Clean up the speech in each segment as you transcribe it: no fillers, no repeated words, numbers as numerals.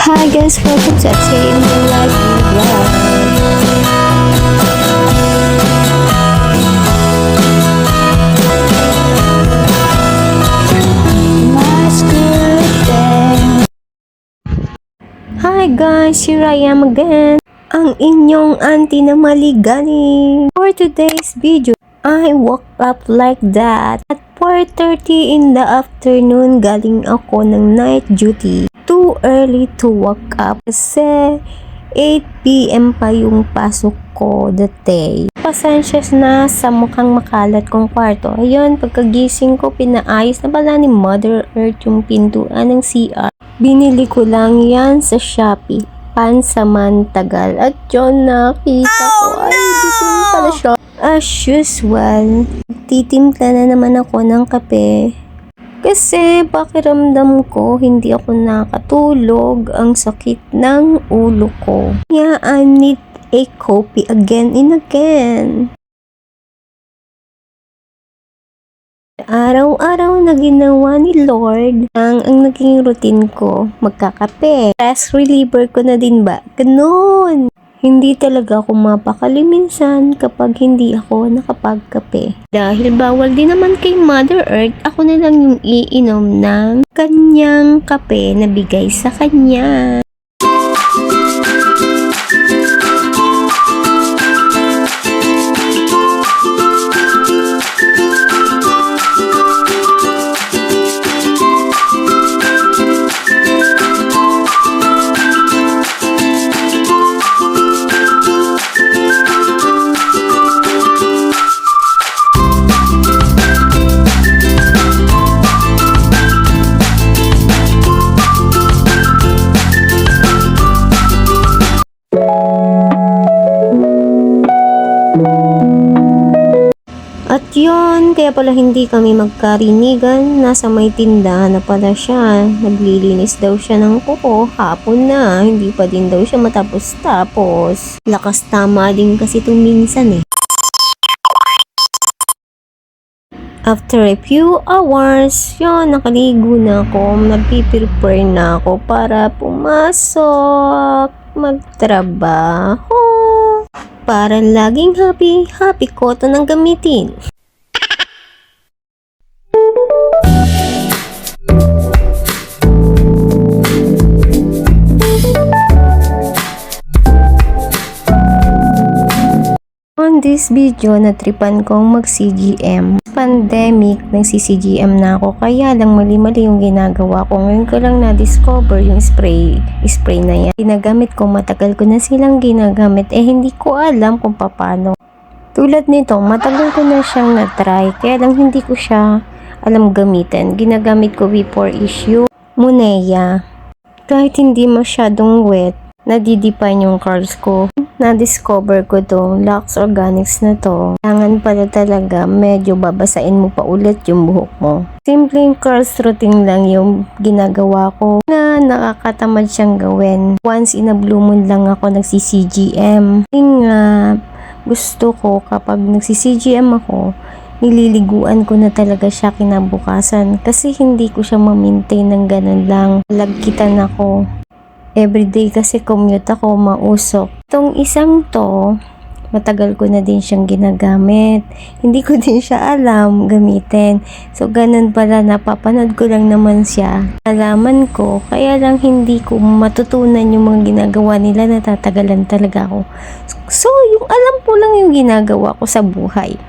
Hi guys, welcome to Upstate in Your Life Vlog. Last good day. Hi guys, here I am again. Ang inyong auntie na maligalig. For today's video, I woke up like that. At 4:30 in the afternoon, galing ako ng night duty. Too early to wake up kasi 8 p.m. pa yung pasok ko that day. Pasensya na sa mukhang makalat kong kwarto. Ayun, pagkagising ko, pinaayos na pala ni Mother Earth yung pintuan ng CR. Binili ko lang yan sa Shopee. Pansamantagal. At yun, nakita ko. Ay, bitin pala siya. As usual, titimpla na naman ako ng kape. Kasi pakiramdam ko, hindi ako nakatulog. Ang sakit ng ulo ko. Kaya I need a coffee again and again. Araw-araw na ginawa ni Lord ang naging routine ko, magkakape. Stress reliever ko na din ba? Ganun! Hindi talaga ako mapakali minsan kapag hindi ako nakapagkape. Dahil bawal din naman kay Mother Earth, ako na lang yung iinom ng kanyang kape na bigay sa kanya. At yun, kaya pala hindi kami magkarinigan. Nasa may tindahan na pala siya. Naglilinis daw siya ng kuko. Hapon na, hindi pa din daw siya matapos-tapos. Lakas tama din kasi itong minsan eh. After a few hours, yun, nakaligo na ako. Nagpiprepare na ako para pumasok, magtrabaho. Para laging happy ko ito nang gamitin. On this video, natripan kong mag-CGM. Pandemic, nagsi-CGM na ako, kaya lang mali-mali yung ginagawa ko. Ngayon ko lang na-discover yung spray na yan. Ginagamit ko, matagal ko na silang ginagamit, hindi ko alam kung paano. Tulad nito, matagal ko na siyang na-try, kaya lang hindi ko siya alam gamitin. Ginagamit ko before issue, Munea. Kahit hindi masyadong wet, nadidipine yung curls ko. Na-discover ko to, Lux Organics na to. Kailangan pala talaga medyo babasain mo pa ulit yung buhok mo. Simpleng curls routine lang yung ginagawa ko na nakakatamad siyang gawin. Once in a blue moon lang ako nagsi-CGM. Nga, gusto ko kapag nagsi-CGM ako, nililiguan ko na talaga siya kinabukasan. Kasi hindi ko siya ma-maintain ng ganun lang. Lagkitan ako. Everyday kasi commute ako, mausok. Itong isang to, matagal ko na din siyang ginagamit. Hindi ko din siya alam gamitin. So, ganun pala, napapanood ko lang naman siya. Alaman ko, kaya lang hindi ko matutunan yung mga ginagawa nila, natatagalan talaga ako. So, yung alam ko lang yung ginagawa ko sa buhay.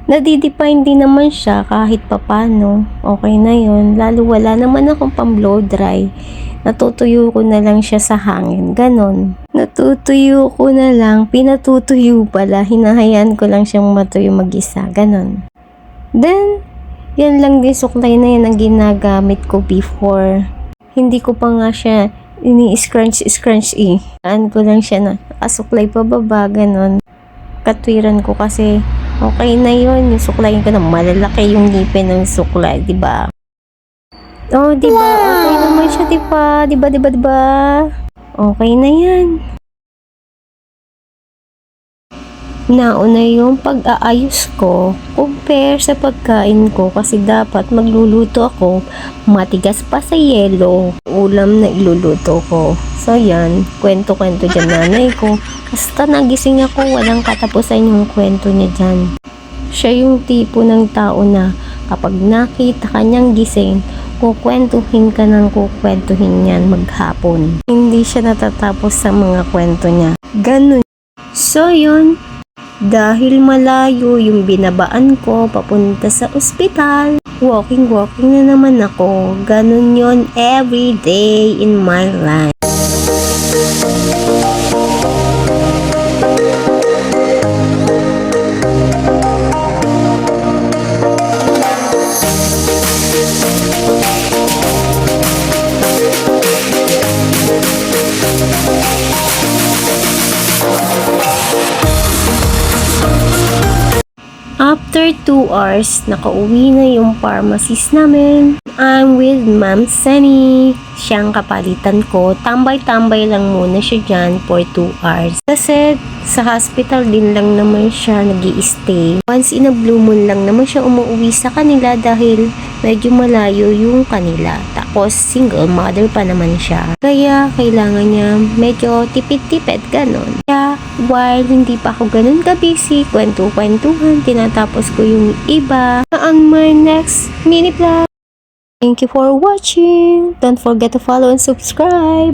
Nadidefine din naman siya kahit papano. Okay na yun. Lalo wala naman akong pang blow dry. Natutuyo ko na lang siya sa hangin. Ganon. Natutuyo ko na lang. Pinatutuyo pala. Hinahayaan ko lang siyang matuyo mag-isa. Ganon. Then, yan lang din suklay na yan ang ginagamit ko before. Hindi ko pa nga siya ini-scrunch Aan ko lang siya na nakasuklay pa baba. Ganon. Katwiran ko kasi okay na yun. Yung suklayin ko na malalaki yung ngipin ng suklay. Diba? Oh, diba? Okay naman siya, diba? Diba? Okay na yan. nauna yung pag-aayos ko compare sa pagkain ko kasi dapat magluluto ako matigas pa sa yelo ulam na iluluto ko. So yan, kwento-kwento dyan nanay ko. Basta nagising ako, walang katapusan yung kwento niya dyan. Siya yung tipo ng tao na kapag nakita kanyang gising, kukwentuhin ka ng kukwentuhin yan maghapon. Hindi siya natatapos sa mga kwento niya. Ganun. So yun, dahil malayo yung binabaan ko papunta sa ospital, walking na naman ako. Ganun yon every day in my life. After 2 hours, nakauwi na yung pharmacist namin. I'm with Ma'am Sunny. Siyang kapalitan ko. Tambay-tambay lang muna siya dyan for 2 hours. Kasi sa hospital din lang naman siya nag-i-stay. Once in a blue moon lang naman siya umuwi sa kanila dahil medyo malayo yung kanila. Tapos single mother pa naman siya. Kaya kailangan niya medyo tipid-tipid ganon. Kaya while hindi pa ako ganun ka-busy, kwento-kwentuhan, tinatapos ko yung iba. On my next mini vlog. Thank you for watching. Don't forget to follow and subscribe.